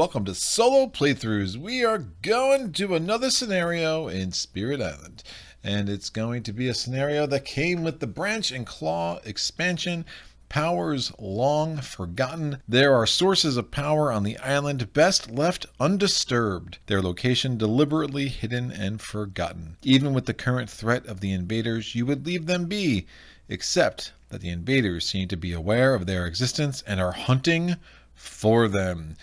welcome to Solo Playthroughs. We are going to another scenario in Spirit Island, and it's going to be a scenario that came with the Branch and Claw expansion. Powers long forgotten. There are sources of power on the island best left undisturbed, their location deliberately hidden and forgotten. Even with the current threat of the invaders, you would leave them be, except that the invaders seem to be aware of their existence and are hunting for them.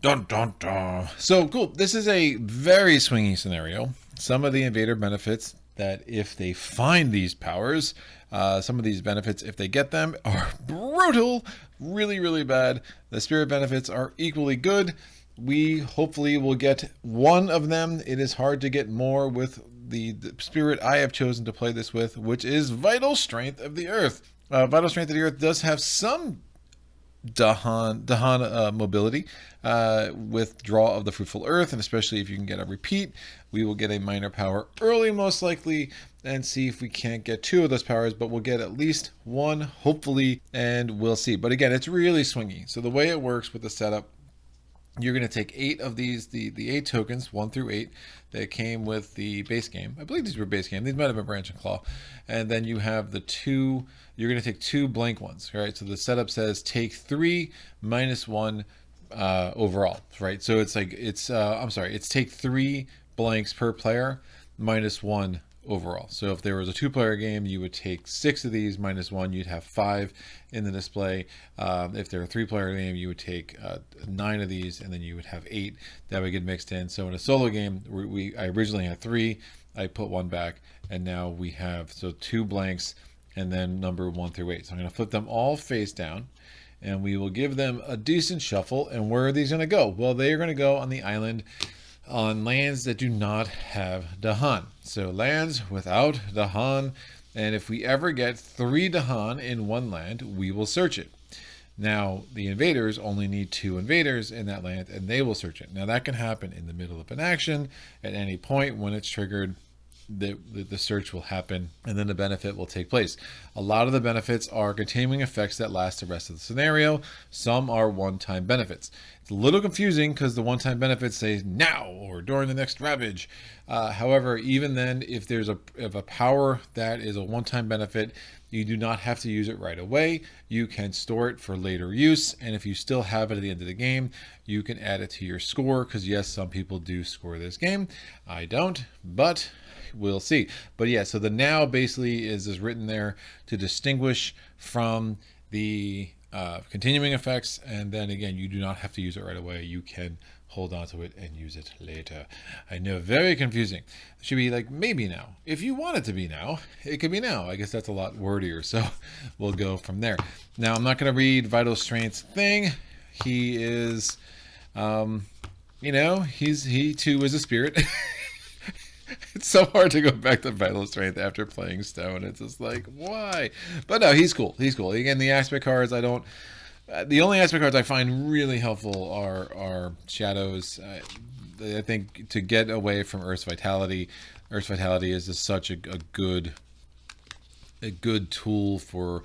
Dun dun dun. So cool. This is a very swingy scenario. Some of the invader benefits that if they find these powers, some of these benefits, if they get them, are brutal, really, really bad. The spirit benefits are equally good. We hopefully will get one of them. It is hard to get more with the spirit I have chosen to play this with, which is Vital Strength of the Earth. Vital Strength of the Earth does have some dahan mobility with draw of the fruitful earth, and especially if you can get a repeat, we will get a minor power early most likely and see if we can't get two of those powers, but we'll get at least one hopefully, and we'll see. But again, it's really swingy. So the way it works with the setup, you're going to take 8 of these, the 8 tokens, 1 through 8, that came with the base game. I believe these were base game. These might have been Branch and Claw. And then you have the 2, you're going to take 2 blank ones, right? So the setup says take 3 minus 1 overall, right? So it's like, it's take 3 blanks per player minus 1 overall. So if there was a 2-player game, you would take 6 of these minus 1, you'd have 5 in the display. If they're a 3-player game, you would take 9 of these, and then you would have 8 that would get mixed in. So in a solo game, I originally had 3, I put 1 back, and now we have 2 blanks and then number 1 through 8. So I'm going to flip them all face down, and we will give them a decent shuffle. And where are these going to go? Well, they are going to go on the island on lands that do not have dahan. So lands without dahan, and if we ever get 3 dahan in one land, we will search it. Now, the invaders only need 2 invaders in that land, and they will search it. Now, that can happen in the middle of an action at any point. When it's triggered, the search will happen, and then the benefit will take place. A lot of the benefits are continuing effects that last the rest of the scenario. Some are one-time benefits. It's a little confusing because the one-time benefits say now or during the next ravage. However, even then, if there's a power that is a one-time benefit, you do not have to use it right away. You can store it for later use, and if you still have it at the end of the game, you can add it to your score, because yes, some people do score this game. I don't, but we'll see. But yeah, so the now basically is written there to distinguish from the continuing effects, and then again, you do not have to use it right away. You can hold on to it and use it later. I know, very confusing. It should be like maybe now. If you want it to be now, it could be now. I guess that's a lot wordier, so we'll go from there. Now, I'm not going to read Vital Strength's thing. He is, he too is a spirit. It's so hard to go back to Vital Strength after playing Stone. It's just like, why? But no, he's cool. He's cool. Again, the aspect cards, the only aspect cards I find really helpful are Shadows. I think to get away from Earth's Vitality is just such a good tool for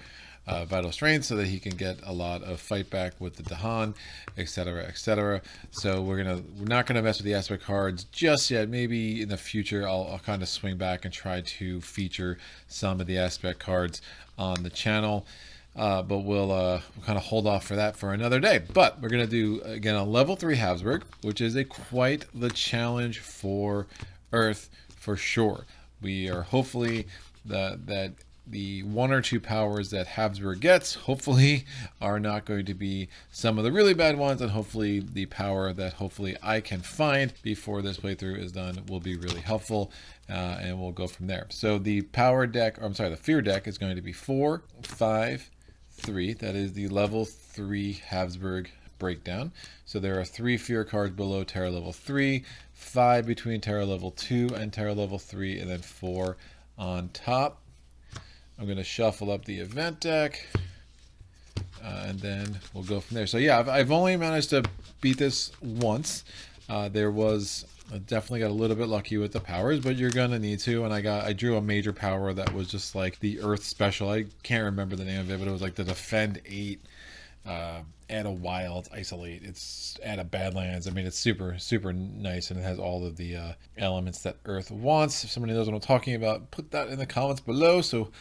Vital Strength, so that he can get a lot of fight back with the dahan, etc., etc. So we're not gonna mess with the aspect cards just yet. Maybe in the future I'll kind of swing back and try to feature some of the aspect cards on the channel, but we'll kind of hold off for that for another day. But we're gonna do again a level 3 Habsburg, which is quite the challenge for Earth for sure. We are hopefully that the 1 or 2 powers that Habsburg gets, hopefully, are not going to be some of the really bad ones, and hopefully the power that hopefully I can find before this playthrough is done will be really helpful, and we'll go from there. So the the fear deck is going to be 4, 5, 3. That is the level 3 Habsburg breakdown. So there are 3 fear cards below Terror level 3, 5 between Terror level 2 and Terror level 3, and then 4 on top. I'm going to shuffle up the event deck, and then we'll go from there. So yeah, I've only managed to beat this once. I definitely got a little bit lucky with the powers, but you're going to need to. And I drew a major power that was just like the Earth special. I can't remember the name of it, but it was like the Defend 8 add a wild, isolate. It's add a badlands. I mean, it's super, super nice, and it has all of the elements that Earth wants. If somebody knows what I'm talking about, put that in the comments below so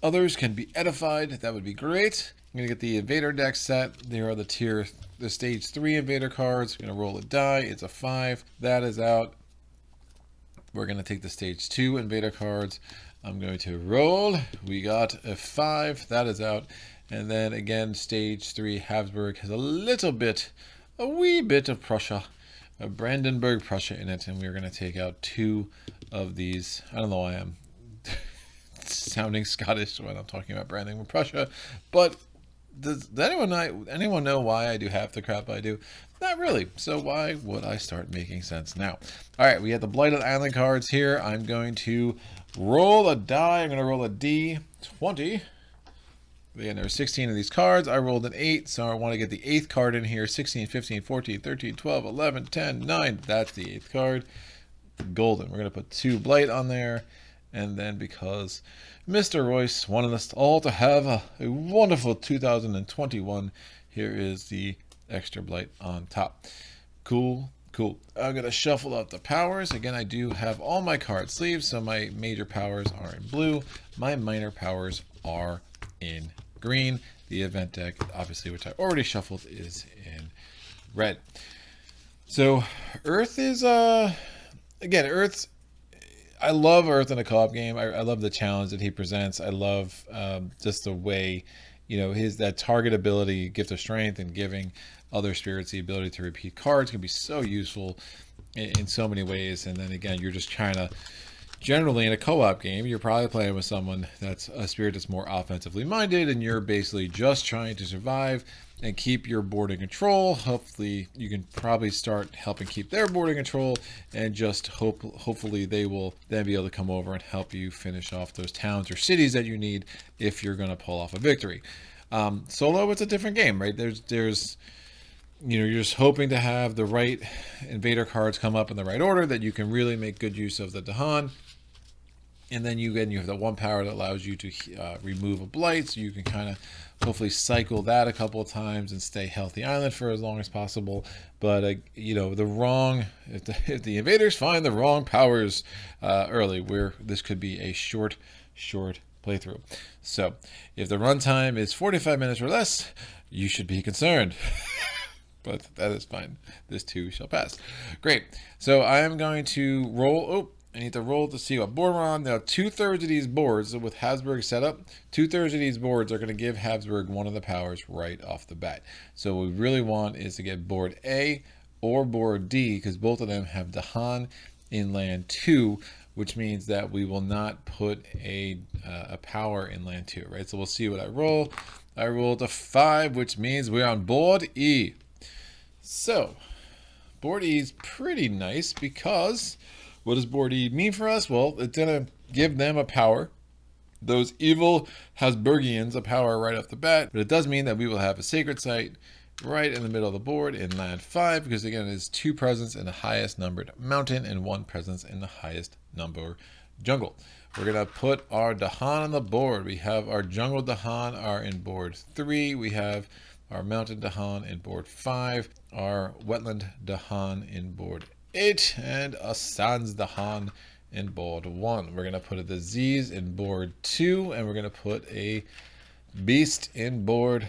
others can be edified. That would be great. I'm gonna get the invader deck set. There are the stage 3 invader cards. I'm gonna roll a die. It's a 5. That is out. We're gonna take the stage 2 invader cards. I'm going to roll. We got a 5. That is out. And then again, stage 3 Habsburg has a wee bit of Prussia, a Brandenburg Prussia in it, and we're going to take out 2 of these. I don't know why I'm sounding Scottish when I'm talking about Brandenburg Prussia, but does anyone know why I do half the crap I do? Not really. So why would I start making sense now? All right, we have the Blighted Island cards here. I'm going to roll a die. I'm going to roll a D20. Again, there are 16 of these cards. I rolled an 8, so I want to get the 8th card in here. 16, 15, 14, 13, 12, 11, 10, 9. That's the 8th card. Golden. We're going to put 2 Blight on there. And then because Mr. Royce wanted us all to have a wonderful 2021, here is the extra Blight on top. Cool. Cool. I'm going to shuffle out the powers. Again, I do have all my card sleeves, so my major powers are in blue. My minor powers are in green. The event deck, obviously, which I already shuffled, is in red. So Earth is, again, Earth's, I love Earth in a co-op game. I love the challenge that he presents. I love just the way, that target ability, Gift of Strength, and giving other spirits the ability to repeat cards can be so useful in so many ways. And then again, you're just trying to, generally in a co-op game, you're probably playing with someone that's a spirit that's more offensively minded, and you're basically just trying to survive and keep your board in control. Hopefully you can probably start helping keep their board in control, and just hopefully they will then be able to come over and help you finish off those towns or cities that you need if you're going to pull off a victory. Solo, it's a different game, right? There's you're just hoping to have the right invader cards come up in the right order that you can really make good use of the dahan. And then you have that one power that allows you to remove a blight, so you can kind of hopefully cycle that a couple of times and stay healthy island for as long as possible. But if the invaders find the wrong powers early, this could be a short playthrough. So if the runtime is 45 minutes or less, you should be concerned. But that is fine. This too shall pass. Great. So I am going to roll. I need to roll to see what board we're on. Now, 2/3 of these boards, with Habsburg set up, 2/3 of these boards are going to give Habsburg one of the powers right off the bat. So what we really want is to get board A or board D, because both of them have dahan in land 2, which means that we will not put a power in land 2, right? So we'll see what I roll. I rolled a 5, which means we're on board E. So, board E is pretty nice, because what does board E mean for us? Well, it's going to give them a power, those evil Habsburgians, a power right off the bat. But it does mean that we will have a sacred site right in the middle of the board in land 5, because again, it is 2 presence in the highest numbered mountain and 1 presence in the highest number jungle. We're going to put our dahan on the board. We have our jungle dahan are in board 3. We have our mountain dahan in board 5, our wetland dahan in board 8, and a sands dahan in board 1. We're going to put a disease in board 2, and we're going to put a beast in board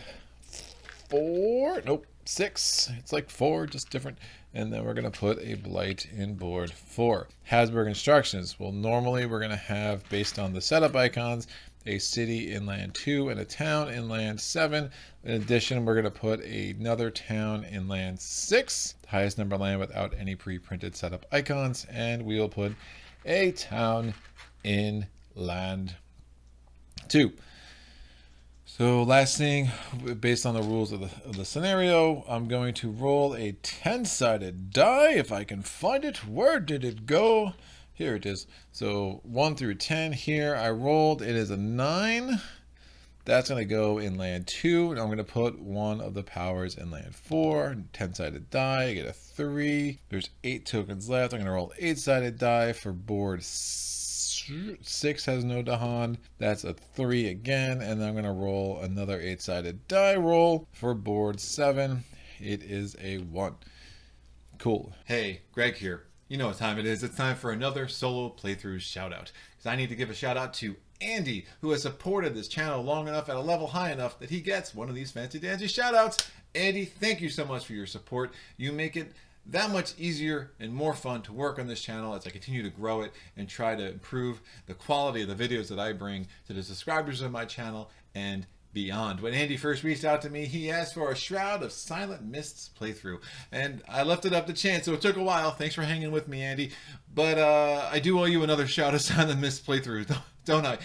4. Nope, 6. It's like 4, just different. And then we're going to put a blight in board 4. Habsburg instructions. Well, normally we're going to have, based on the setup icons, a city in land 2 and a town in land 7. In addition, we're going to put another town in land 6, the highest number of land without any pre-printed setup icons, and we will put a town in land 2. So last thing, based on the rules of the scenario, I'm going to roll a 10-sided die if I can find it. Where did it go? Here it is. So 1 through 10 here I rolled. It is a 9. That's going to go in land 2. And I'm going to put one of the powers in land 4. 10-sided die. I get a 3. There's 8 tokens left. I'm going to roll 8-sided die for board 6. 6 has no dahan. That's a 3 again, and I'm going to roll another 8-sided die roll for board 7. It is a 1. Cool. Hey, Greg here. You know what time it is. It's time for another solo playthrough shout out. Because I need to give a shout out to Andy, who has supported this channel long enough at a level high enough that he gets one of these fancy dancy shout outs. Andy, thank you so much for your support. You make it that much easier and more fun to work on this channel as I continue to grow it and try to improve the quality of the videos that I bring to the subscribers of my channel and beyond. When Andy first reached out to me, he asked for a Shroud of Silent Mists playthrough, and I left it up to chance, so it took a while. Thanks for hanging with me, Andy. But I do owe you another Shroud of Silent Mists playthrough, don't I?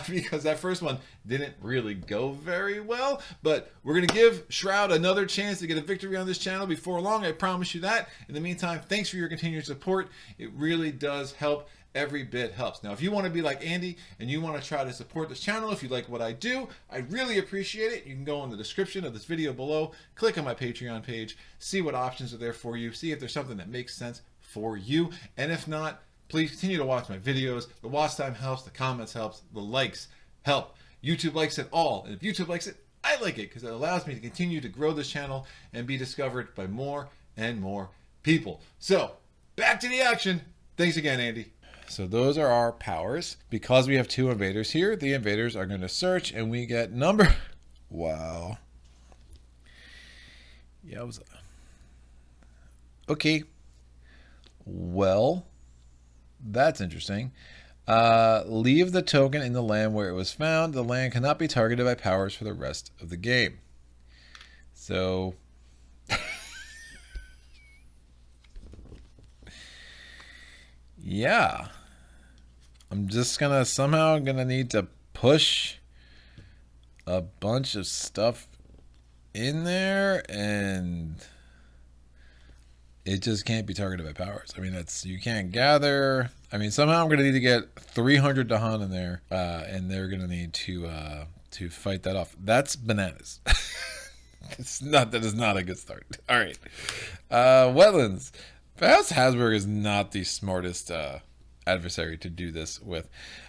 Because that first one didn't really go very well, but we're going to give Shroud another chance to get a victory on this channel before long. I promise you that. In the meantime, thanks for your continued support. It really does help. Every bit helps. Now, if you want to be like Andy and you want to try to support this channel, if you like what I do, I'd really appreciate it. You can go in the description of this video below, click on my Patreon page, see what options are there for you, see if there's something that makes sense for you. And if not, please continue to watch my videos. The watch time helps, the comments helps, the likes help. YouTube likes it all. And if YouTube likes it, I like it because it allows me to continue to grow this channel and be discovered by more and more people. So, back to the action. Thanks again, Andy. So those are our powers. Because we have 2 invaders here, the invaders are going to search, and we get number... Wow. Yowza. Okay. Well, that's interesting. Leave the token in the land where it was found. The land cannot be targeted by powers for the rest of the game. So... yeah, I'm just somehow gonna need to push a bunch of stuff in there, and it just can't be targeted by powers. I mean, you can't gather. I mean, somehow I'm gonna need to get 300 dahan in there, and they're gonna need to fight that off. That's bananas. That is not a good start. All right, wetlands. Perhaps Habsburg is not the smartest adversary to do this with.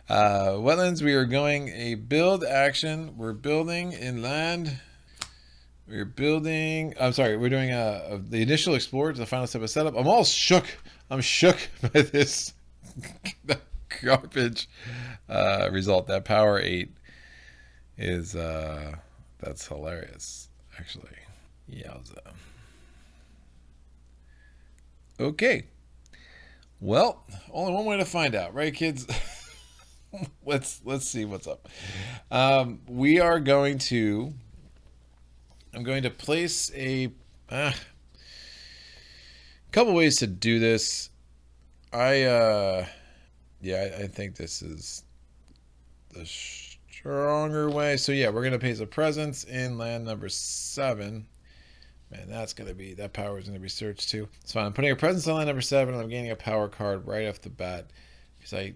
Wetlands, we are going a build action. We're building inland. We're building... I'm sorry, we're doing the initial explorer to the final step of setup. I'm all shook. I'm shook by this garbage result. That power 8 is... that's hilarious, actually. Yowza. Okay. Well, only one way to find out, right, kids? Let's see what's up. We are going to... I'm going to place a couple ways to do this. I think this is the stronger way. So yeah, we're going to place a presence in land number 7. Man, that power is gonna be searched too. It's fine. I'm putting a presence on line number 7, and I'm gaining a power card right off the bat because I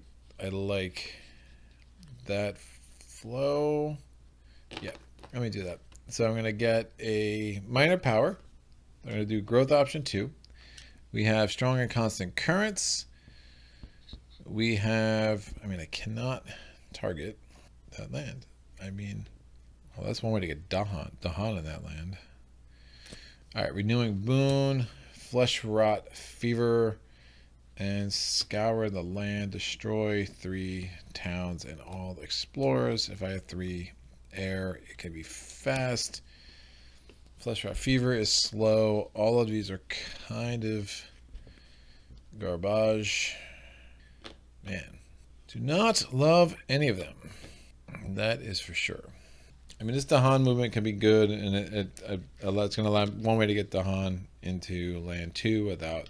like that flow. Yeah, let me do that. So I'm gonna get a minor power. I'm gonna do growth option 2. We have strong and constant currents. We have. I mean, I cannot target that land. I mean, well, that's one way to get dahan in that land. All right, renewing boon, flesh rot, fever, and scour the land, destroy 3 towns and all the explorers. If I have 3 air, it can be fast. Flesh rot, fever is slow. All of these are kind of garbage. Man, do not love any of them. That is for sure. I mean, this dahan movement can be good, and it's going to allow one way to get dahan into land 2 without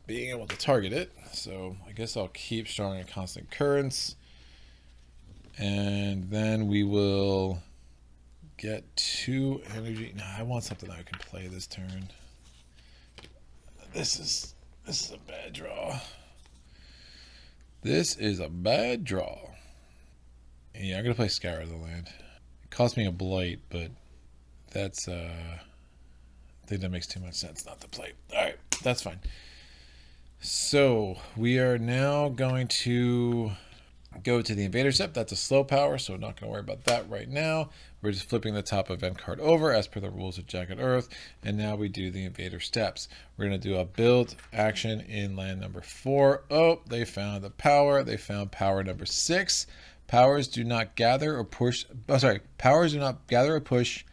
being able to target it. So I guess I'll keep strong and constant currents, and then we will get 2 energy. No, I want something that I can play this turn. This is a bad draw. This is a bad draw. Yeah, I'm going to play Scour of the Land. It cost me a blight, but that's, I think that makes too much sense not to play. All right, that's fine. So we are now going to go to the invader step. That's a slow power, so we're not going to worry about that right now. We're just flipping the top event card over as per the rules of Jagged Earth, and now we do the invader steps. We're going to do a build action in land number 4. Oh, they found the power. They found power number 6. Powers do not gather or push. Oh, sorry. Powers do not gather or push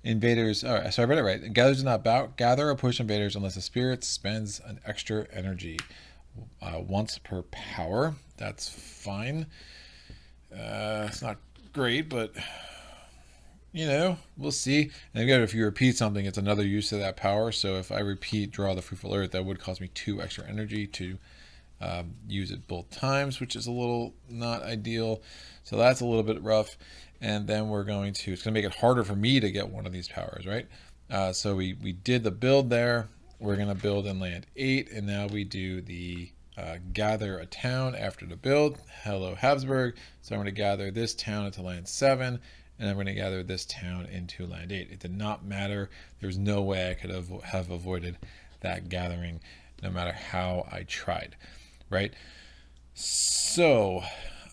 invaders. Oh, sorry, I read it right. Gathers do not gather or push invaders unless the spirit spends an extra energy once per power. That's fine. It's not great, but you know, we'll see. And again, if you repeat something, it's another use of that power. So if I repeat draw the fruitful earth, that would cost me 2 extra energy to use it both times, which is a little not ideal. So that's a little bit rough. And then we're going to, it's going to make it harder for me to get one of these powers, right? So we did the build there. We're going to build in land 8, and now we do the gather a town after the build. Hello, Habsburg. So I'm going to gather this town into land 7, and I'm going to gather this town into land 8. It did not matter. There's no way I could have avoided that gathering, no matter how I tried, right? So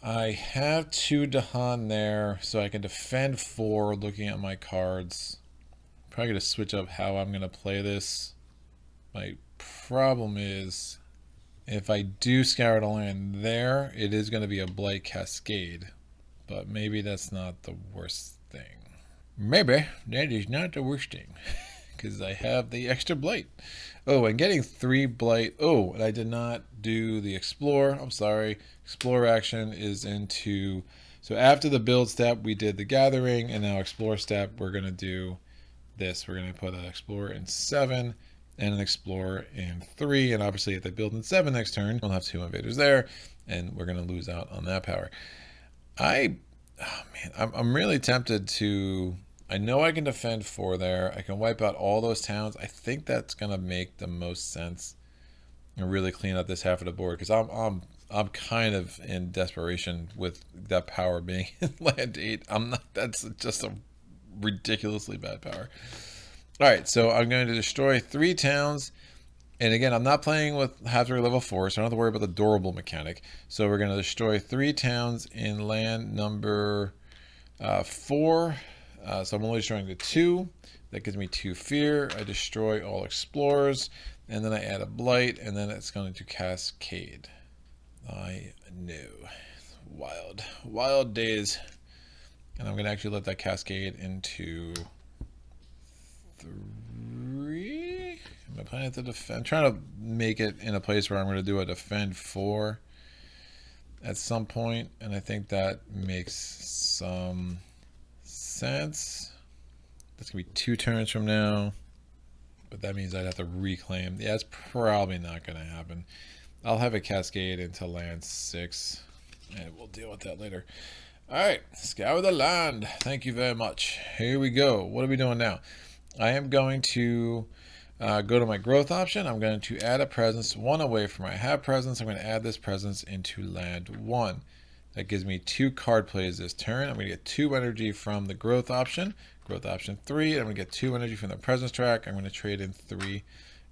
I have 2 dahan there, so I can defend 4 looking at my cards. Probably going to switch up how I'm going to play this. My problem is, if I do scour the land there, it is going to be a blight cascade. But maybe that's not the worst thing. Maybe that is not the worst thing. Because I have the extra blight. Oh, and getting 3 blight. Oh, and I did not do the explore. I'm sorry. Explore action is into... So after the build step, we did the gathering. And now explore step, we're going to do this. We're going to put an explorer in 7 and an explorer in 3. And obviously, if they build in 7 next turn, we'll have 2 invaders there. And we're going to lose out on that power. I'm really tempted to... I know I can defend 4 there. I can wipe out all those towns. I think that's going to make the most sense and really clean up this half of the board, because I'm kind of in desperation with that power being in land 8. I'm not. That's just a ridiculously bad power. All right, so I'm going to destroy 3 towns. And again, I'm not playing with Habsburg level 4, so I don't have to worry about the durable mechanic. So we're going to destroy 3 towns in land number 4. So I'm only destroying the 2. That gives me 2 fear. I destroy all explorers, and then I add a blight, and then it's going to cascade. I know. Wild days. And I'm going to actually let that cascade into 3. Am I planning to defend? I'm trying to make it in a place where I'm going to do a defend 4 at some point, and I think that makes some sense. That's gonna be 2 turns from now, but that means I'd have to reclaim. Yeah, it's probably not gonna happen. I'll have a cascade into land 6, and we'll deal with that later. All right, scour the land. Thank you very much. Here we go. What are we doing now? I am going to go to my growth option. I'm going to add a presence 1 away from my have presence. I'm going to add this presence into land 1. That gives me 2 card plays this turn. I'm going to get 2 energy from the growth option 3. I'm going to get 2 energy from the presence track. I'm going to trade in 3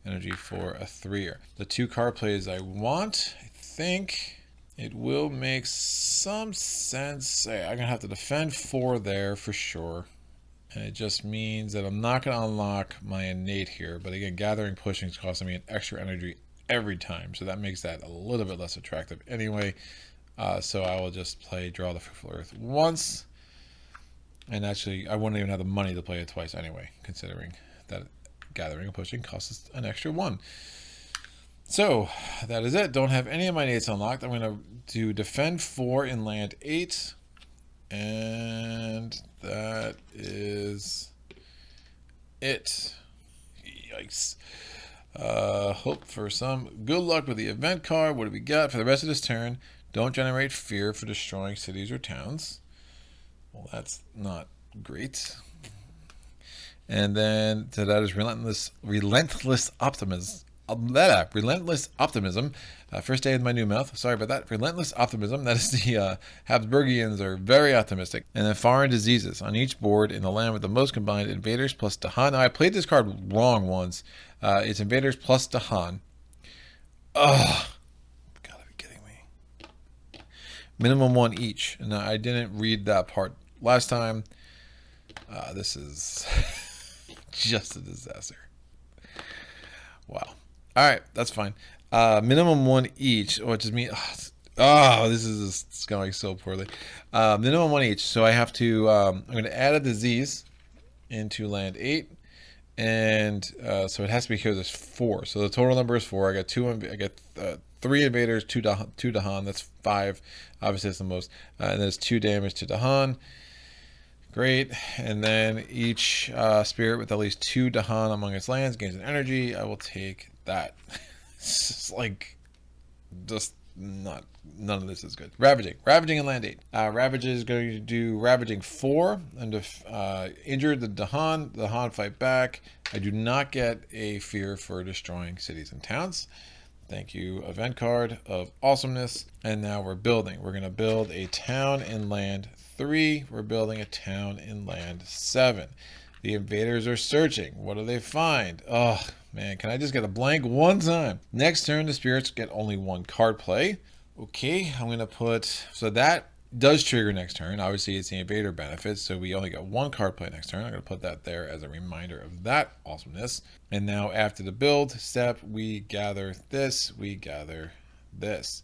energy for a 3er. The 2 card plays I want, I think it will make some sense. I'm going to have to defend 4 there for sure. And it just means that I'm not going to unlock my innate here. But again, gathering pushing is costing me an extra energy every time. So that makes that a little bit less attractive anyway. So I will just play draw the fruitful earth once. And actually, I wouldn't even have the money to play it twice anyway, considering that gathering and pushing costs an extra 1. So that is it. Don't have any of my nates unlocked. I'm going to do defend 4 in land 8. And that is it. Yikes. Hope for some good luck with the event card. What do we got for the rest of this turn? Don't generate fear for destroying cities or towns. Well, that's not great. And then so that is relentless optimism. Relentless optimism. First day in my new mouth. Sorry about that. Relentless optimism. That is the Habsburgians are very optimistic. And then foreign diseases on each board in the land with the most combined invaders plus dahan. Now I played this card wrong once. It's invaders plus dahan. Oh, gotta be kidding me. Minimum one each. And I didn't read that part last time. This is just a disaster. Wow. All right, that's fine. Minimum one each, which is me. Oh, this is just going so poorly. Minimum one each. So I have to. I'm going to add a disease into land 8, and so it has to be here. There's 4. So the total number is 4. I got 2. I got 3 invaders, 2 dahan. That's 5. Obviously, that's the most. And there's 2 damage to dahan. Great. And then each spirit with at least 2 dahan among its lands gains an energy. I will take that. It's just like, just not, none of this is good. Ravaging in land 8. Ravage is going to do ravaging 4 and injure the dahan. The dahan fight back. I do not get a fear for destroying cities and towns. Thank you, event card of awesomeness. And now we're building. We're going to build a town in land 3. We're building a town in land 7. The invaders are searching. What do they find? Oh, man, can I just get a blank one time? Next turn, the spirits get only 1 card play. Okay, I'm going to put... So that does trigger next turn. Obviously, it's the invader benefit, so we only got 1 card play next turn. I'm going to put that there as a reminder of that awesomeness. And now after the build step, we gather this, we gather this.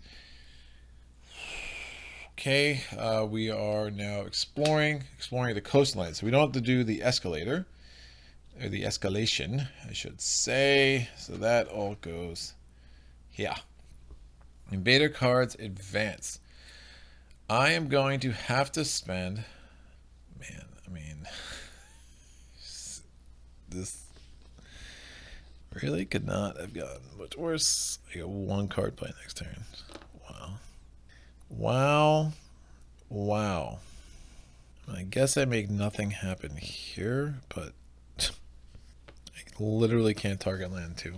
Okay, we are now exploring the coastline. So we don't have to do the escalator, or the escalation, I should say. So that all goes here. Invader cards advance. I am going to have to spend, man, I mean, this really could not have gotten much worse. I got 1 card play next turn. Wow. I guess I make nothing happen here, but I literally can't target land 2.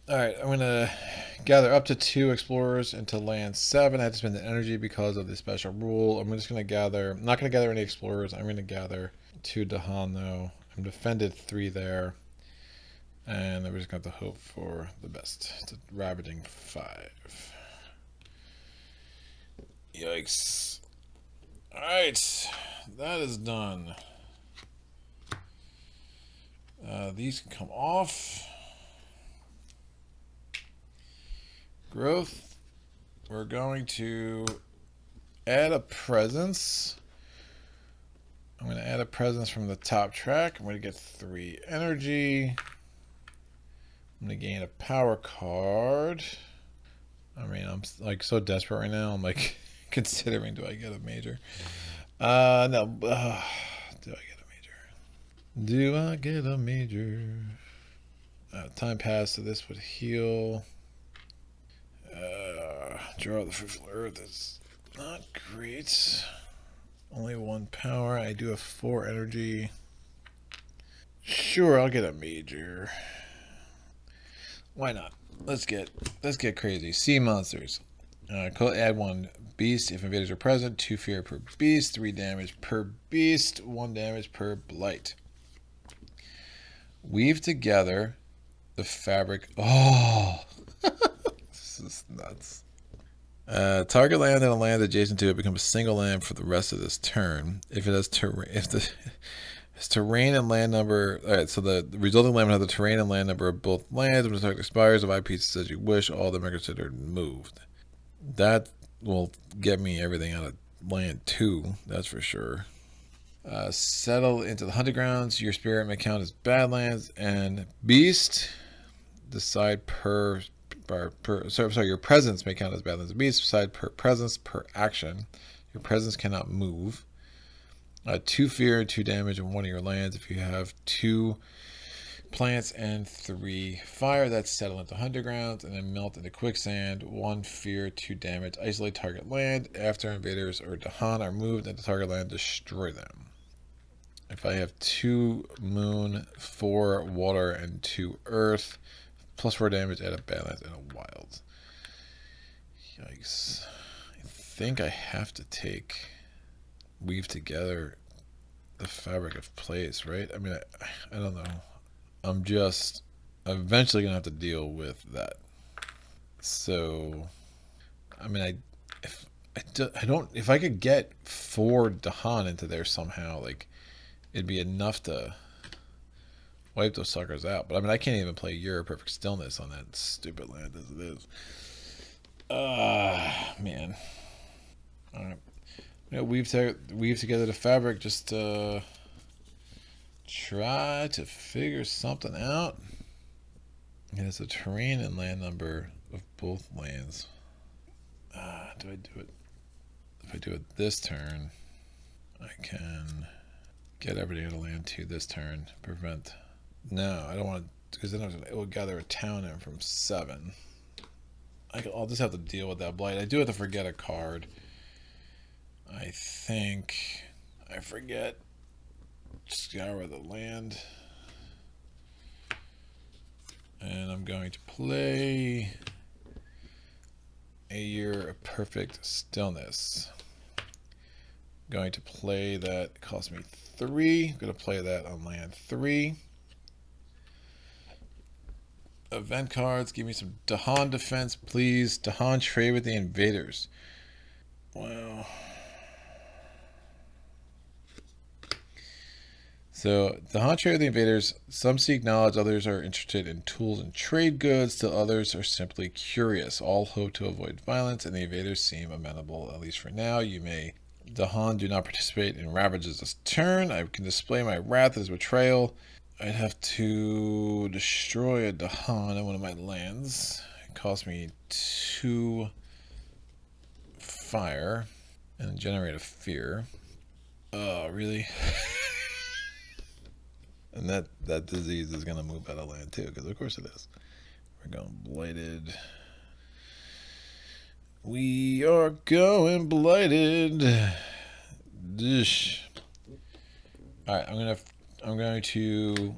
Alright, I'm going to gather up to 2 explorers into land 7. I had to spend the energy because of the special rule. I'm just going to gather, I'm not going to gather any explorers. I'm going to gather 2 dahan though. I'm defended 3 there. And we're just going to have to hope for the best. It's a ravaging 5. Yikes. Alright, that is done. These can come off. Growth. We're going to add a presence. I'm going to add a presence from the top track. I'm going to get 3 energy. I'm going to gain a power card. I mean, I'm like so desperate right now. I'm like considering, do I get a major? No. Do I get a major? Do I get a major? Time passed, so this would heal. Draw the fruitful earth is not great. Only 1 power. I do have 4 energy. Sure, I'll get a major. Why not? Let's get crazy. Sea monsters. Add 1 beast if invaders are present. 2 fear per beast. 3 damage per beast. 1 damage per blight. Weave together the fabric. Oh, this is nuts. Target land and a land adjacent to it becomes a single land for the rest of this turn. If it has terrain, it's terrain and land number. All right, so the resulting land will have the terrain and land number of both lands. When the target expires, divide pieces as you wish. All of them are considered moved. That will get me everything out of land 2. That's for sure. Settle into the hunting grounds. Your spirit may count as badlands and beast. Decide your presence may count as badlands and beast. Decide per presence per action. Your presence cannot move. 2 fear, 2 damage on 1 of your lands. If you have 2 plants and 3 fire, that's settle into hunting grounds and then melt into quicksand. 1 fear, 2 damage. Isolate target land. After invaders or dahan are moved into target land, destroy them. If I have 2 moon, 4 water, and 2 earth, plus 4 damage at a badlands and a wild. Yikes. I think I have to take weave together the fabric of place, right? I mean, I don't know. I'm just eventually gonna have to deal with that. So, I mean, if I could get 4 dahan into there somehow, like, it'd be enough to wipe those suckers out. But I mean, I can't even play Euro Perfect Stillness on that stupid land as it is. Man. All right. Weave together the fabric just to try to figure something out. And it's a terrain and land number of both lands. Do I do it? If I do it this turn, I can get everything in the land 2 this turn. Prevent. No, I don't want to, because then it will gather a town in from 7. I'll just have to deal with that blight. I do have to forget a card. I think I forget. Scour the land. And I'm going to play a Year of Perfect Stillness. I'm going to play that. It costs me 3. I'm going to play that on land 3. Event cards. Give me some dahan defense, please. Dahan trade with the invaders. Wow. So, dahan trade with the invaders. Some seek knowledge, others are interested in tools and trade goods, still others are simply curious. All hope to avoid violence, and the invaders seem amenable, at least for now. You may. Dahan do not participate in ravages this turn. I can display my wrath as betrayal. I'd have to destroy a dahan on one of my lands. It costs me 2 fire and generate a fear. Oh, really? And that disease is going to move out of land too, because of course it is. We're going blighted. We are going blighted. Dish. All right, I'm going to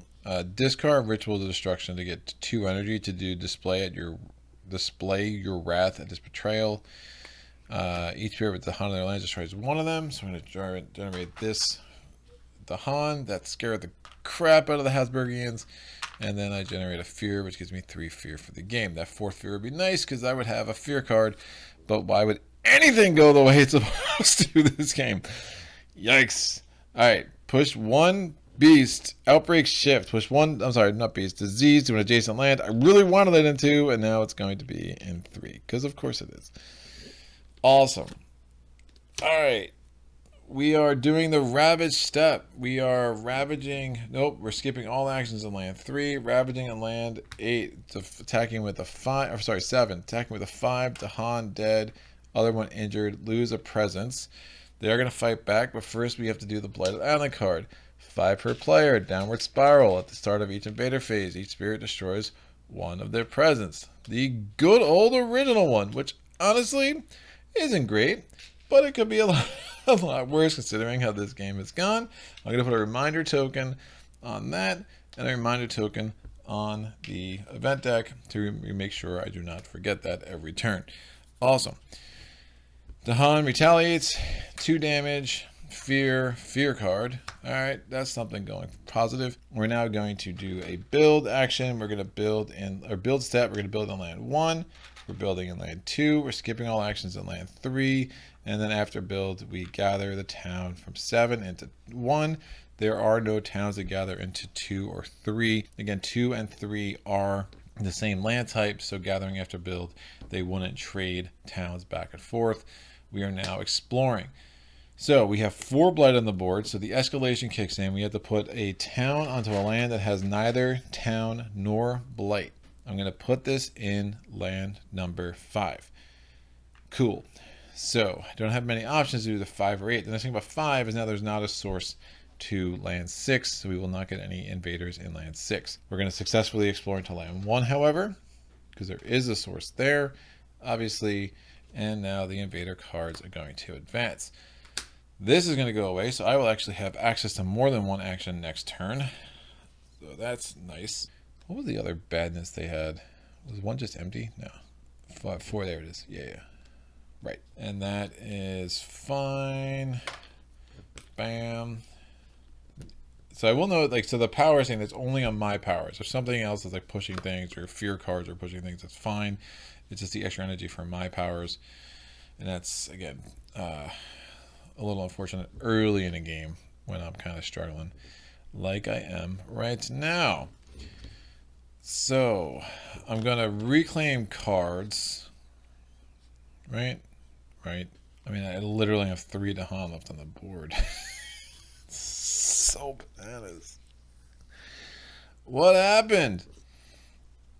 discard Ritual of Destruction to get 2 energy to do display your wrath at this betrayal. Each spirit with dahan on their land destroys one of them. So I'm going to generate this dahan that scared the crap out of the Habsburgians, and then I generate a fear, which gives me 3 fear for the game. That 4th fear would be nice because I would have a fear card, but why would anything go the way it's supposed to this game? Yikes. All right, push 1 beast, outbreak shift, push 1, I'm sorry, not beast, disease to an adjacent land. I really wanted it in 2, and now it's going to be in 3, because of course it is. Awesome. All right. We are doing the ravage step. We are ravaging. Nope, we're skipping all actions in land 3. Ravaging in land 8. Attacking with a 5. Or sorry, 7. Attacking with a 5. dahan dead. Other one injured. Lose a presence. They are going to fight back, but first we have to do the Blighted Island card. 5 per player. Downward spiral. At the start of each invader phase, each spirit destroys 1 of their presence. The good old original one, which honestly isn't great, but it could be a lot worse considering how this game has gone. I'm going to put a reminder token on that and a reminder token on the event deck to make sure I do not forget that every turn. Awesome. dahan retaliates, 2 damage, fear card. All right, that's something going positive. We're now going to do a build action. We're going to build in, or build step. We're going to build in land 1. We're building in land 2. We're skipping all actions in land 3. And then after build, we gather the town from 7 into 1. There are no towns that gather into 2 or 3. Again, 2 and 3 are the same land type, so gathering after build, they wouldn't trade towns back and forth. We are now exploring. So we have 4 blight on the board, so the escalation kicks in. We have to put a town onto a land that has neither town nor blight. I'm going to put this in land number 5. Cool. So I don't have many options to do the 5 or 8. The nice thing about 5 is now there's not a source to land 6, so we will not get any invaders in land 6. We're going to successfully explore into land 1, however, because there is a source there, obviously, and now the invader cards are going to advance. This is going to go away, so I will actually have access to more than 1 action next turn. So that's nice. What was the other badness they had? Was 1 just empty? No. 4, there it is. Yeah. Right. And that is fine. Bam. So I will note, like, so the power saying that's only on my powers. If something else is like pushing things or fear cards or pushing things, that's fine. It's just the extra energy for my powers. And that's, again, a little unfortunate early in a game when I'm kind of struggling, like I am right now. So, I'm going to reclaim cards. Right? Right. I mean, I literally have 3 dahan left on the board. So bananas. What happened?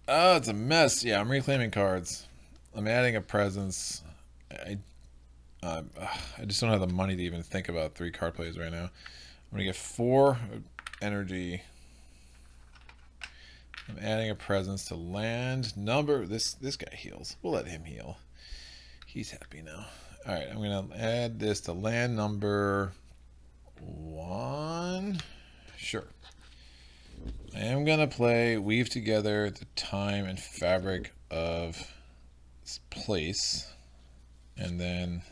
Oh, it's a mess. Yeah, I'm reclaiming cards. I'm adding a presence. I just don't have the money to even think about 3 card plays right now. I'm gonna get 4 energy. I'm adding a presence to land number. This guy heals. We'll let him heal. He's happy now. All right, I'm gonna add this to land number 1. Sure. I am gonna play Weave Together the Time and Fabric of this place, and then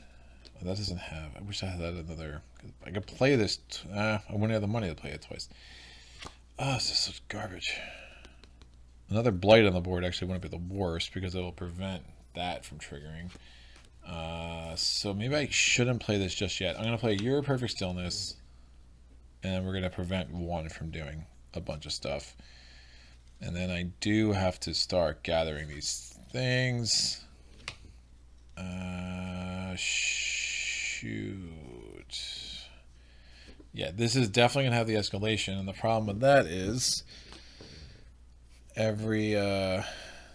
that doesn't have. I wish I had that another. I could play this. I wouldn't have the money to play it twice. Oh, this is such garbage. Another blight on the board actually wouldn't be the worst because it will prevent that from triggering. So maybe I shouldn't play this just yet. I'm gonna play Your Perfect Stillness, and then we're gonna prevent 1 from doing a bunch of stuff. And then I do have to start gathering these things. Shoot. Yeah, this is definitely gonna have the escalation, and the problem with that is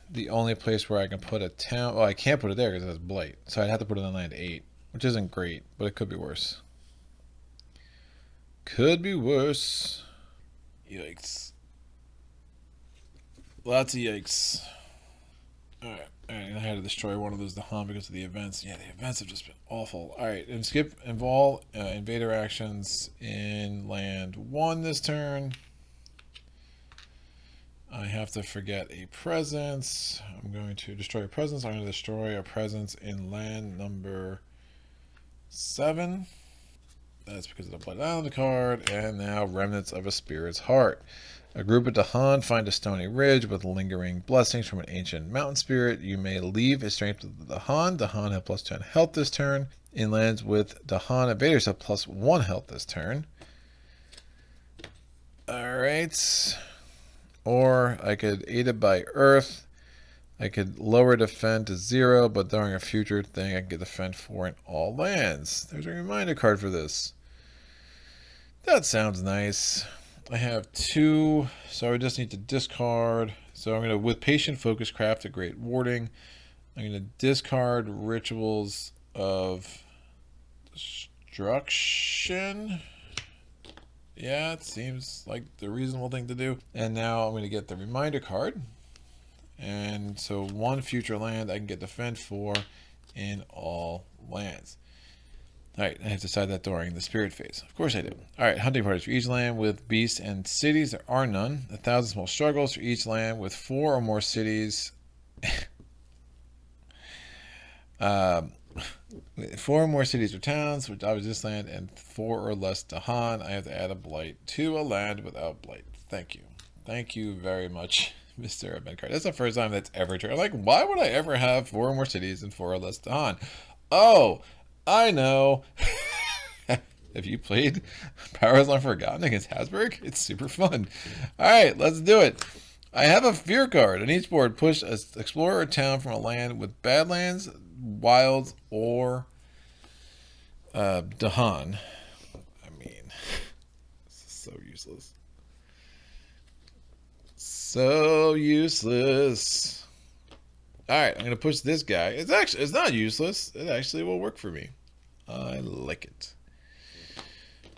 the only place where I can put a town. Well, I can't put it there because it has blight, so I'd have to put it in land 8, which isn't great, but it could be worse. Could be worse. Yikes. Lots of yikes. Alright, I had to destroy one of those dahan because of the events. Yeah, the events have just been awful. Alright, and skip invader actions in land 1 this turn. I have to forget a presence. I'm going to destroy a presence. I'm going to destroy a presence in land number 7. That's because of the Blood Island card. And now Remnants of a Spirit's Heart. A group of dahan find a stony ridge with lingering blessings from an ancient mountain spirit. You may leave a strength of the dahan. Dahan have plus 10 health this turn. In lands with dahan, invaders have plus 1 health this turn. Alright. Or I could aid it by Earth. I could lower defend to 0, but during a future thing I can get defend 4 in all lands. There's a reminder card for this. That sounds nice. I have 2, so I just need to discard. So I'm going to, with Patient Focus, craft a Great Warding. I'm going to discard Rituals of Destruction. Yeah, it seems like the reasonable thing to do. And now I'm going to get the reminder card. And so 1 future land, I can get defend 4 in all lands. Alright, I have to decide that during the spirit phase. Of course I do. Alright, hunting parties for each land with beasts and cities. There are none. 1,000 small struggles for each land with 4 or more cities. 4 or more cities or towns, which obviously this land, and 4 or less dahan. I have to add a blight to a land without blight. Thank you. Thank you very much, Mr. Bedcard. That's the first time that's ever true. Like, why would I ever have 4 or more cities and 4 or less dahan? Oh, I know. Have you played Powers Unforgotten against Habsburg? It's super fun. Alright, let's do it. I have a fear card. On each board, push an explorer or town from a land with badlands, wilds, or dahan. I mean, this is so useless. So useless. Alright, I'm going to push this guy. It's not useless. It actually will work for me. I like it.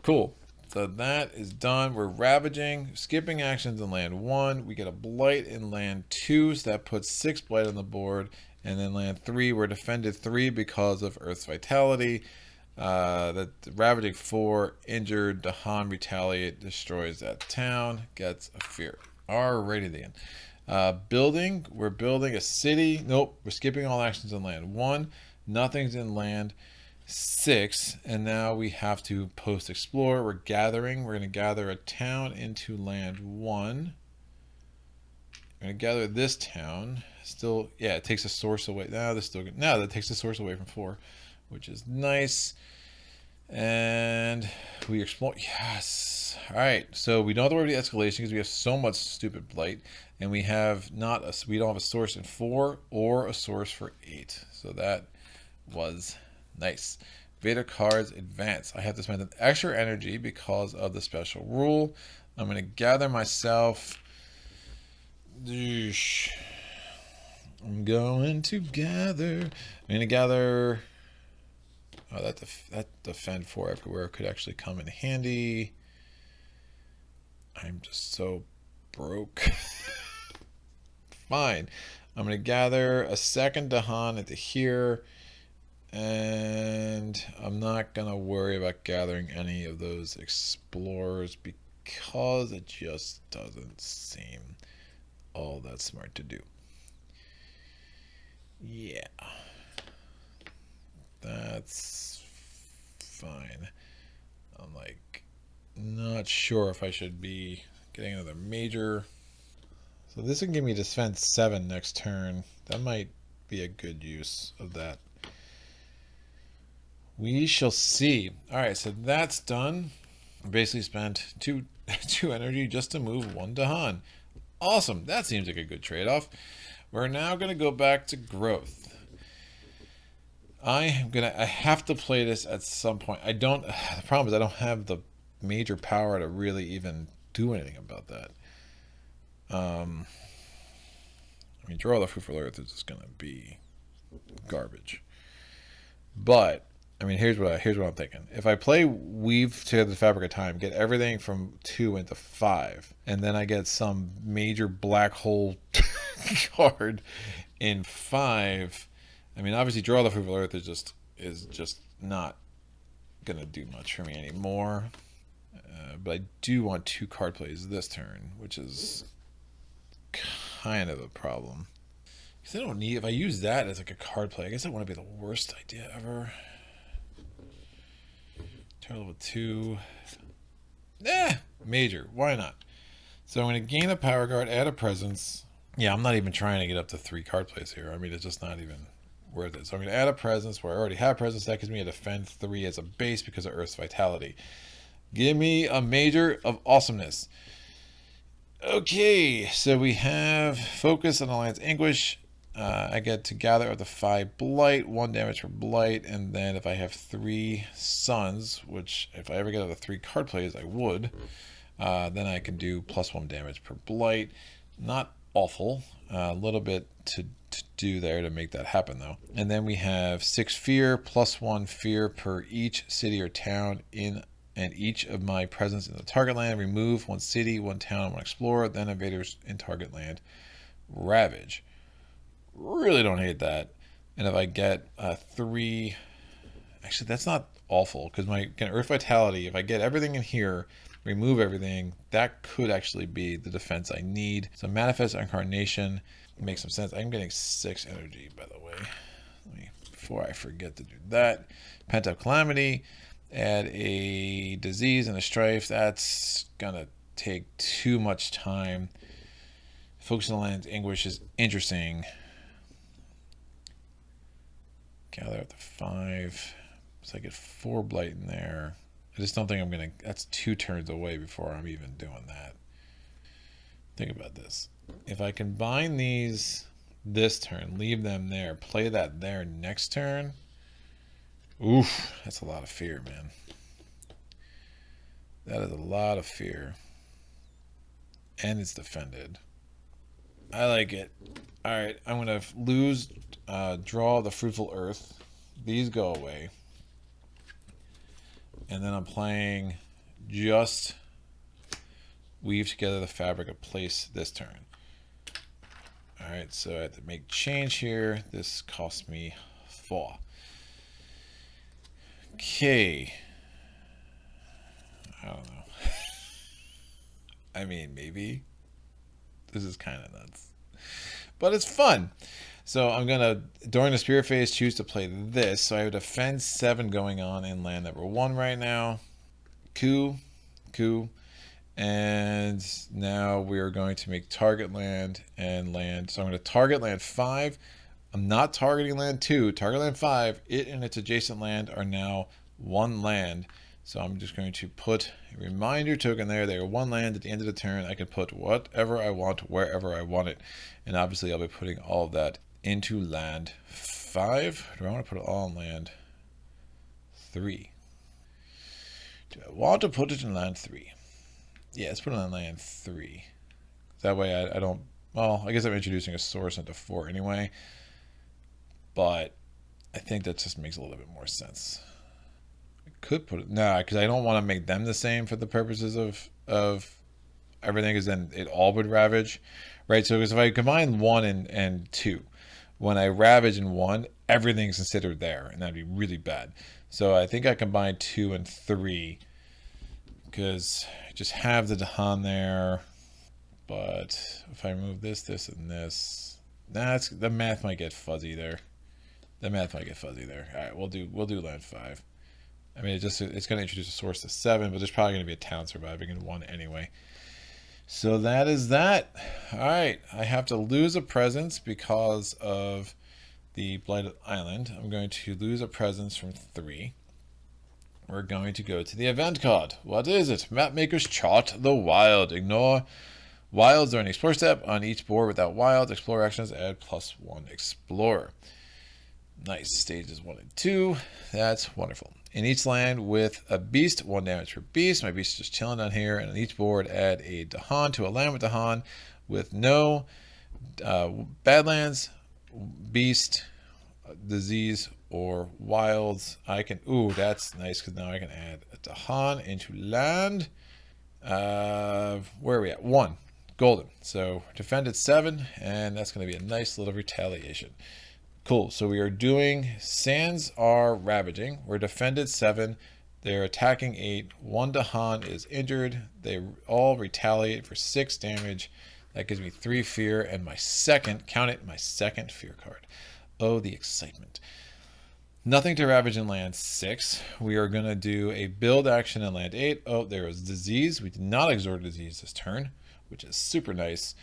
Cool. So that is done. We're ravaging, skipping actions in land 1. We get a blight in land 2, so that puts 6 blight on the board. And then land 3, we're defended 3 because of Earth's Vitality. That ravaging 4, injured, dahan retaliate, destroys that town, gets a fear. Alrighty then. Building, we're building a city. Nope, we're skipping all actions in land 1. Nothing's in land 6, and now we have to post explore. We're gathering. We're going to gather a town into land 1, I'm going to gather this town. Still, yeah, it takes a source away. No, that's still good. No, that takes a source away from 4, which is nice. And we explore. Yes. All right. So we don't have to worry about the escalation because we have so much stupid blight, and we have not a. We don't have a source in 4 or a source for 8. So that was nice. Vader cards advance. I have to spend an extra energy because of the special rule. I'm going to gather myself. I'm going to gather. I'm going to gather. Oh, that defend 4 everywhere could actually come in handy. I'm just so broke. Fine. I'm going to gather a second dahan into here. And I'm not going to worry about gathering any of those explorers because it just doesn't seem all that smart to do. Yeah. That's fine. I'm like not sure if I should be getting another major. So this can give me defense 7 next turn. That might be a good use of that. We shall see. All right, so that's done. I basically spent two energy just to move 1 dahan. Awesome. That seems like a good trade-off. We're now going to go back to growth. I have to play this at some point. The problem is I don't have the major power to really even do anything about that. I mean, draw the fruitful earth is just going to be garbage. But I mean, here's what I'm thinking. If I play Weave to the Fabric of Time, get everything from 2 into 5, and then I get some major black hole card in 5. I mean, obviously, Draw the Fruitful Earth is just not gonna do much for me anymore. But I do want 2 card plays this turn, which is kind of a problem. Because I don't need. If I use that as like a card play, I guess that wouldn't be the worst idea ever. Turn level 2. Major. Why not? So I'm going to gain a power card, add a presence. Yeah, I'm not even trying to get up to 3 card plays here. I mean, it's just not even worth it. So I'm going to add a presence where I already have presence. That gives me a defend 3 as a base because of Earth's vitality. Give me a major of awesomeness. Okay, so we have Focus on Alliance Anguish. I get to gather up to 5 blight, 1 damage for blight, and then if I have 3 suns, which if I ever get out of 3 card plays, I would, then I can do +1 damage per blight. Not awful. A little bit to do there to make that happen, though. And then we have 6 fear, +1 fear per each city or town in and each of my presence in the target land. Remove 1 city, 1 town, 1 explorer, then invaders in target land. Ravage. Really don't hate that. And if I get 3, actually that's not awful because my Earth Vitality, if I get everything in here, remove everything, that could actually be the defense I need. So Manifest Incarnation makes some sense. I'm getting 6 energy, by the way. Before I forget to do that. Pent Up Calamity, add a disease and a strife. That's gonna take too much time. Focus on the Land's Anguish is interesting. Gather up to 5. So I get 4 blight in there. I just don't think I'm gonna. That's 2 turns away before I'm even doing that. Think about this. If I combine these this turn, leave them there, play that there next turn. Oof, that's a lot of fear, man. That is a lot of fear. And it's defended. I like it. Alright, I'm going to lose, draw the Fruitful Earth. These go away. And then I'm playing just Weave Together the Fabric of Place this turn. Alright, so I have to make change here. This cost me 4. Okay. I don't know. I mean, maybe. This is kind of nuts. But it's fun. So I'm going to, during the Spirit phase, choose to play this. So I have a defense 7 going on in land number 1 right now. Coup. And now we are going to make target land and land. So I'm going to target land 5. I'm not targeting land 2. Target land 5. It and its adjacent land are now 1 land. So I'm just going to put a reminder token there. They are 1 land at the end of the turn. I can put whatever I want wherever I want it. And obviously I'll be putting all of that into land 5. Do I want to put it all in land 3? Do I want to put it in land 3? Yeah, let's put it on land 3. That way I don't... Well, I guess I'm introducing a source into 4 anyway. But I think that just makes a little bit more sense. I could put it... Nah, because I don't want to make them the same for the purposes of everything, because then it all would ravage. Right, so because if I combine 1 and 2, when I ravage in 1, everything's considered there, and that'd be really bad. So I think I combine 2 and 3, because I just have the dahan there. But if I remove this, and this, the math might get fuzzy there. All right, we'll do land 5. I mean, it's going to introduce a source to 7, but there's probably going to be a town surviving in 1 anyway. So that is that. All right, I have to lose a presence because of the Blighted Island. I'm going to lose a presence from 3. We're going to go to the event card. What is it? Mapmaker's Chart, the Wild. Ignore wilds during the Explore step. On each board without wilds, Explorer actions add +1 Explorer. Nice. Stages 1 and 2. That's wonderful. In each land with a beast, 1 damage per beast. My beast is just chilling down here. And on each board, add a dahan to a land with dahan with no badlands, beast, disease, or wilds. I can... Ooh, that's nice, because now I can add a dahan into land. Where are we at? 1. Golden. So defended 7, and that's going to be a nice little retaliation. Cool. So we are doing... Sands are ravaging. We're defended 7. They're attacking 8. 1 dahan is injured. They all retaliate for 6 damage. That gives me 3 fear, and my second... Count it, my second fear card. Oh, the excitement. Nothing to ravage in land 6. We are going to do a build action in land 8. Oh, there is disease. We did not exort disease this turn, which is super nice.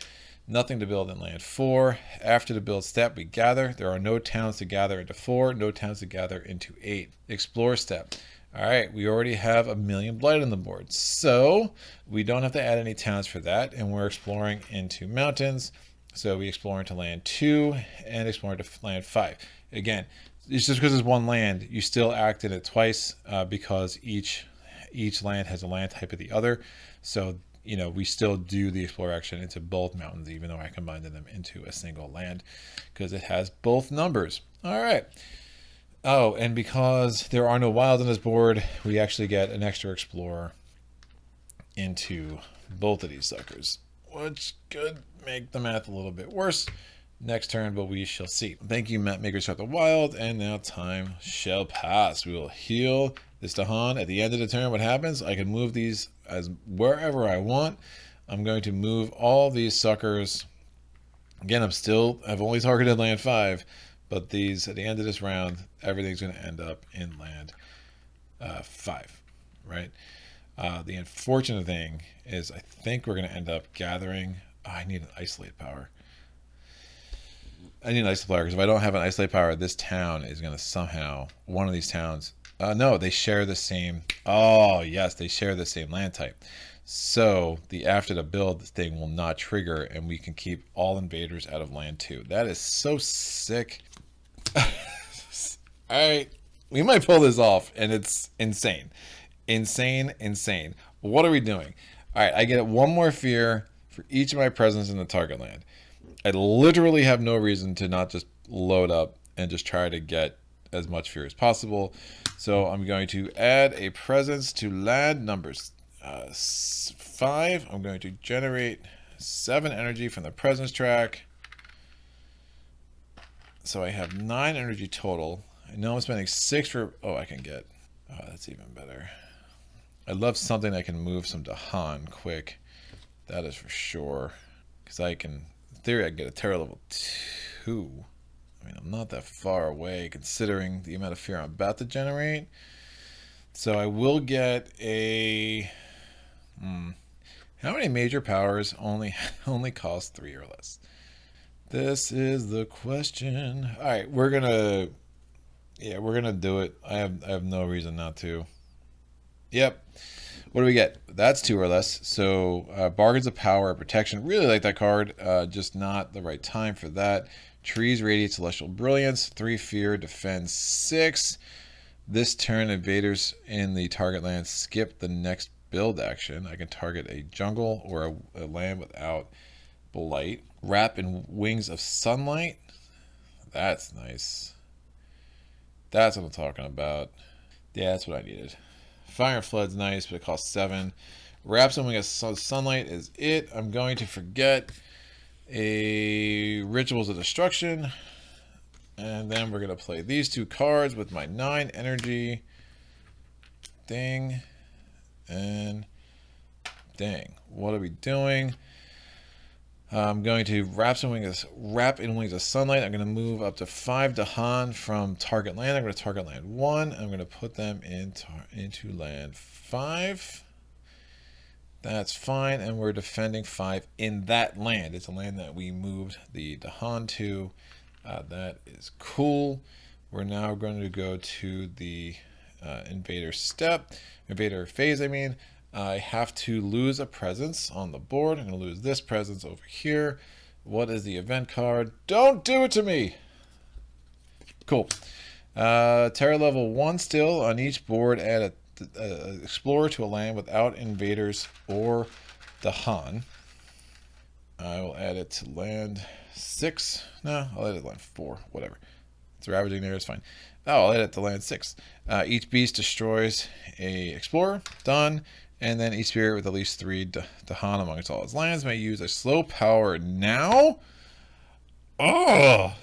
Nothing to build in land 4. After the build step, we gather. There are no towns to gather into 4, no towns to gather into 8. Explore step. All right, we already have 1,000,000 blight on the board, so we don't have to add any towns for that, and we're exploring into mountains. So we explore into land 2 and explore into land 5. Again, it's just because it's 1 land, you still act in it twice because each land has a land type of the other. So we still do the explore action into both mountains, even though I combined them into a single land, because it has both numbers. All right. Oh, and because there are no wilds on this board, we actually get an extra explorer into both of these suckers, which could make the math a little bit worse next turn, but we shall see. Thank you, Mapmaker's Chart the Wild, and now time shall pass. We will heal this dahan. At the end of the turn, what happens? I can move these as wherever I want. I'm going to move all these suckers. Again, I've only targeted land 5, but these, at the end of this round, everything's going to end up in land 5, right? The unfortunate thing is I think we're going to end up gathering... I need an isolate power. Because if I don't have an isolate power, this town is going to somehow... One of these towns... no, they share the same... Oh, yes, they share the same land type. So the after the build thing will not trigger, and we can keep all invaders out of land 2. That is so sick. All right, we might pull this off, and it's insane. Insane. What are we doing? All right, I get 1 more fear for each of my presence in the target land. I literally have no reason to not just load up and just try to get as much fear as possible. So I'm going to add a presence to land numbers 5. I'm going to generate 7 energy from the presence track. So I have 9 energy total. I know I'm spending 6 for... Oh, I can get... Oh, that's even better. I love something that can move some dahan quick. That is for sure. Because I can... In theory, I can get a terror level 2. I mean, I'm not that far away considering the amount of fear I'm about to generate. So I will get a... How many major powers only cost 3 or less? This is the question. All right, we're gonna do it. I have no reason not to. Yep. What do we get? That's 2 or less. So bargains of power, protection. Really like that card. Just not the right time for that. Trees radiate celestial brilliance. 3 fear, defend 6. This turn, invaders in the target land skip the next build action. I can target a jungle or a land without blight. Wrap in wings of sunlight. That's nice. That's what I'm talking about. Yeah, that's what I needed. Fire and Flood's nice, but it costs 7. Wraps in wings of sunlight is it. I'm going to forget a Rituals of Destruction. And then we're going to play these 2 cards with my 9 energy. Ding. And dang. What are we doing? I'm going to wrap in wings of sunlight. I'm going to move up to 5 dahan from target land. I'm going to target land 1. I'm going to put them into land 5. That's fine, and we're defending 5 in that land. It's a land that we moved the dahan to. That is cool. We're now going to go to the invader phase. I have to lose a presence on the board. I'm going to lose this presence over here. What is the event card? Don't do it to me! Cool. Terror level 1 still. On each board, add a explorer to a land without invaders or dahan. I will add it to land 6. No, I'll add it to land 4. Whatever. It's ravaging there. It's fine. Oh, I'll add it to land 6. Each beast destroys a explorer. Done. And then each spirit with at least 3 dahan amongst all its lands may use a slow power now. Oh!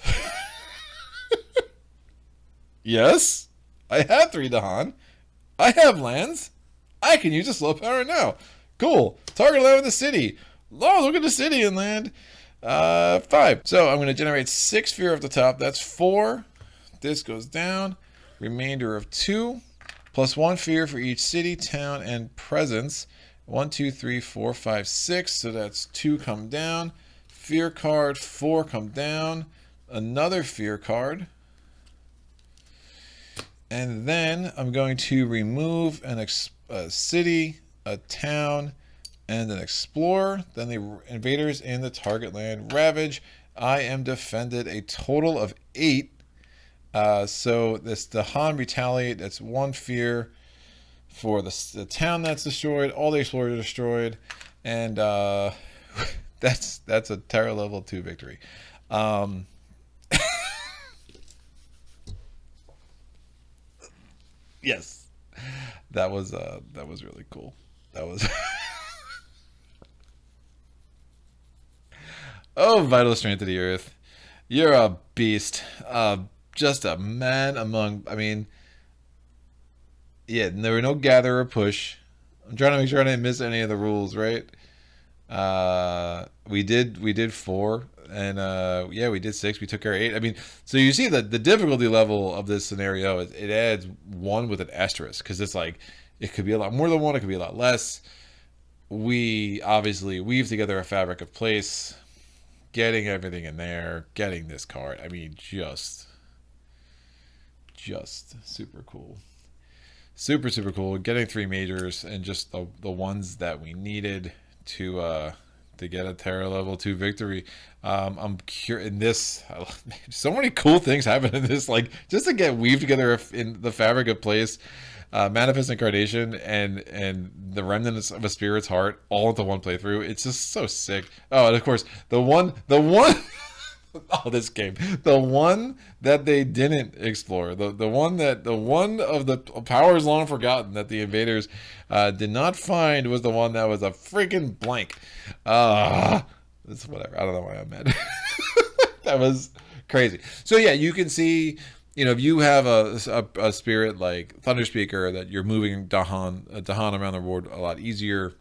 Yes, I have 3 dahan. I have lands. I can use a slow power now. Cool. Target land with the city. Oh, look at the city and land. 5. So I'm going to generate 6 fear off the top. That's 4. This goes down. Remainder of 2. Plus 1 fear for each city, town, and presence. 1, 2, 3, 4, 5, 6. So that's 2 come down. Fear card, 4 come down. Another fear card. And then I'm going to remove a city, a town, and an explorer. Then the invaders in the target land ravage. I am defended a total of 8. So this dahan retaliate. That's 1 fear for the town that's destroyed. All the explorers are destroyed, and that's a terror level 2 victory. Yes, that was really cool. That was. Oh, vital strength of the earth. You're a beast. Just a man among. Yeah, there were no gather or push. I'm trying to make sure I didn't miss any of the rules, right? We did 4, and yeah, we did 6. We took care of 8. So you see the difficulty level of this scenario. It adds 1 with an asterisk because it's like it could be a lot more than 1. It could be a lot less. We obviously weave together a fabric of place, getting everything in there, getting this card. Just super cool. Super cool. Getting 3 majors and just the ones that we needed to get a terror level 2 victory. I'm curious in this. So many cool things happen in this. Like just to get weaved together in the fabric of place, manifest incarnation, and the remnants of a spirit's heart all into one playthrough. It's just so sick. Oh, and of course the one. Oh, this game. The one that they didn't explore. The one of the powers long forgotten that the invaders did not find was the one that was a freaking blank. It's whatever. I don't know why I'm mad. That was crazy. So yeah, you can see, if you have a spirit like Thunder Speaker that you're moving dahan around the board a lot easier,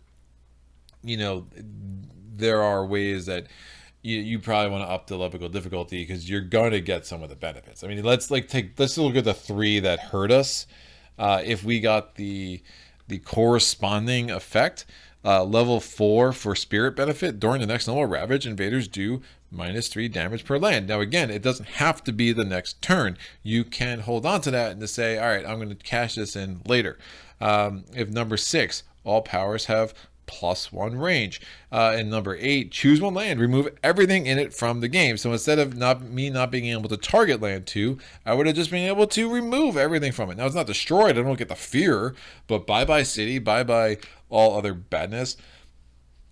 there are ways that you probably want to up the level of difficulty because you're going to get some of the benefits. Let's look at the 3 that hurt us. If we got the corresponding effect, Level 4 for spirit benefit. During the next normal ravage, invaders do -3 damage per land. Now again, it doesn't have to be the next turn. You can hold on to that and to say, all right, I'm going to cash this in later. If number 6, all powers have +1 range. And number 8, choose one land, remove everything in it from the game. So instead of not being able to target land 2, I would have just been able to remove everything from it. Now it's not destroyed, I don't get the fear, but bye-bye city, bye-bye all other badness.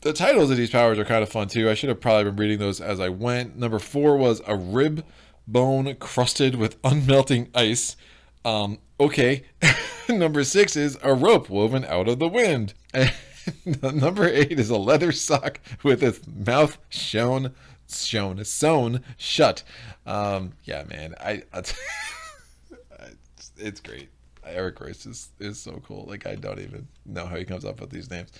The titles of these powers are kind of fun too. I should have probably been reading those as I went. Number 4 was a rib bone crusted with unmelting ice. Okay. Number 6 is a rope woven out of the wind. Number 8 is a leather sock with its mouth sewn shut. Yeah, man, it's great. Eric Royce is so cool. Like, I don't even know how he comes up with these names.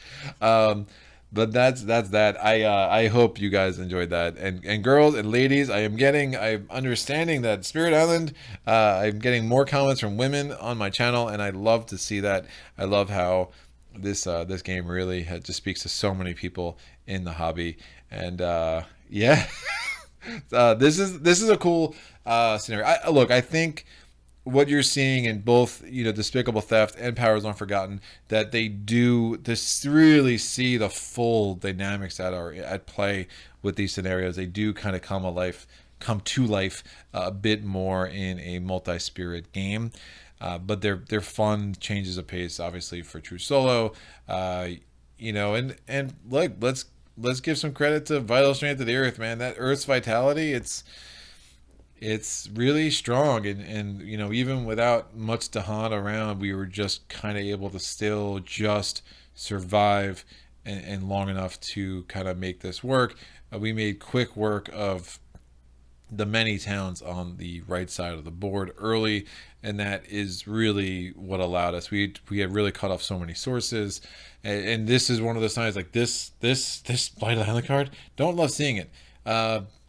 But that's that. I hope you guys enjoyed that. And girls and ladies, I'm understanding that Spirit Island, I'm getting more comments from women on my channel, and I love to see that. I love how this game really just speaks to so many people in the hobby. And yeah, this is a cool scenario. I think what you're seeing in both, Despicable Theft and Powers Unforgotten, that they do this really see the full dynamics that are at play with these scenarios. They do kind of come to life a bit more in a multi-spirit game. But they're fun changes of pace, obviously, for true solo. And like, let's give some credit to Vital Strength of the Earth, man. That Earth's vitality, it's really strong, and even without much dahan around, we were just kind of able to still just survive and long enough to kind of make this work. We made quick work of the many towns on the right side of the board early, and that is really what allowed us. We had really cut off so many sources, and this is one of those times, like this Blighted Island card, don't love seeing it.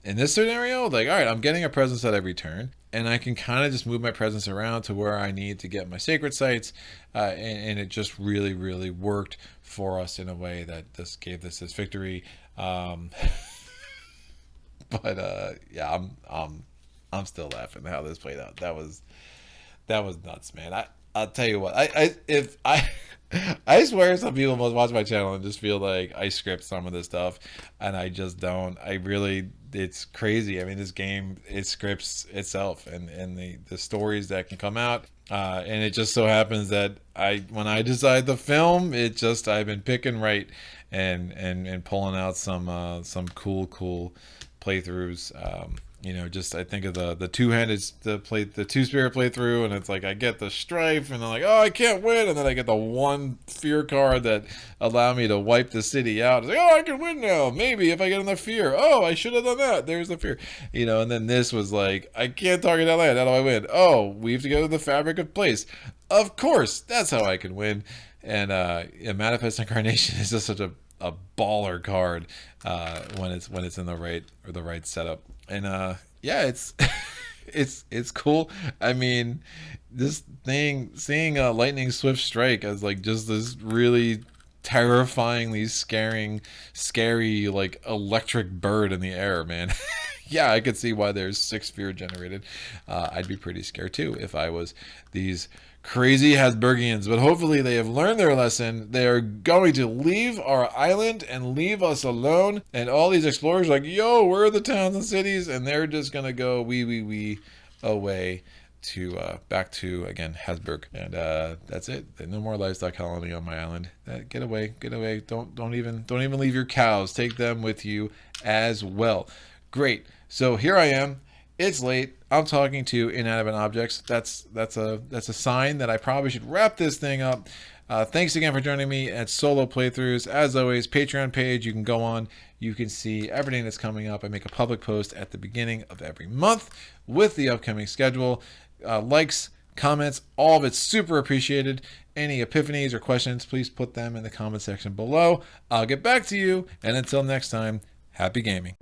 In this scenario, like, all right, I'm getting a presence at every turn, and I can kind of just move my presence around to where I need to get my sacred sites, and it just really, really worked for us in a way that just gave this victory. But yeah, I'm still laughing at how this played out. That was nuts, man. I'll tell you what, I swear some people must watch my channel and just feel like I script some of this stuff, and I just don't. It's crazy. I mean, this game, it scripts itself, and the stories that can come out, and it just so happens that when I decide to film, I've been picking right and pulling out some cool playthroughs. I think of the two-handed the two-spirit playthrough, and it's like I get the strife, and I'm like, oh, I can't win, and then I get the one fear card that allow me to wipe the city out. It's like, oh, I can win now, maybe if I get enough fear. Oh, I should have done that. There's the fear, And then this was like, I can't target that land. How do I win? Oh, we have to go to the Fabric of Place. Of course, that's how I can win. And Manifest Incarnation is just such a baller card when it's in the right setup. And yeah, it's cool. I mean, this thing, seeing a lightning swift strike as like just this really terrifyingly scary like electric bird in the air, man. Yeah, I could see why there's 6 fear generated. I'd be pretty scared too if I was these crazy Habsburgians, but hopefully they have learned their lesson. They are going to leave our island and leave us alone, and all these explorers are like, yo, where are the towns and cities? And they're just gonna go wee away to back to, again, Habsburg. And that's it. No more livestock colony on my island. Get away. Don't even leave your cows. Take them with you as well. Great. So here I am. It's late. I'm talking to inanimate objects. That's a sign that I probably should wrap this thing up. Thanks again for joining me at Solo Playthroughs. As always, Patreon page, you can go on. You can see everything that's coming up. I make a public post at the beginning of every month with the upcoming schedule. Likes, comments, all of it's super appreciated. Any epiphanies or questions, please put them in the comment section below. I'll get back to you. And until next time, happy gaming.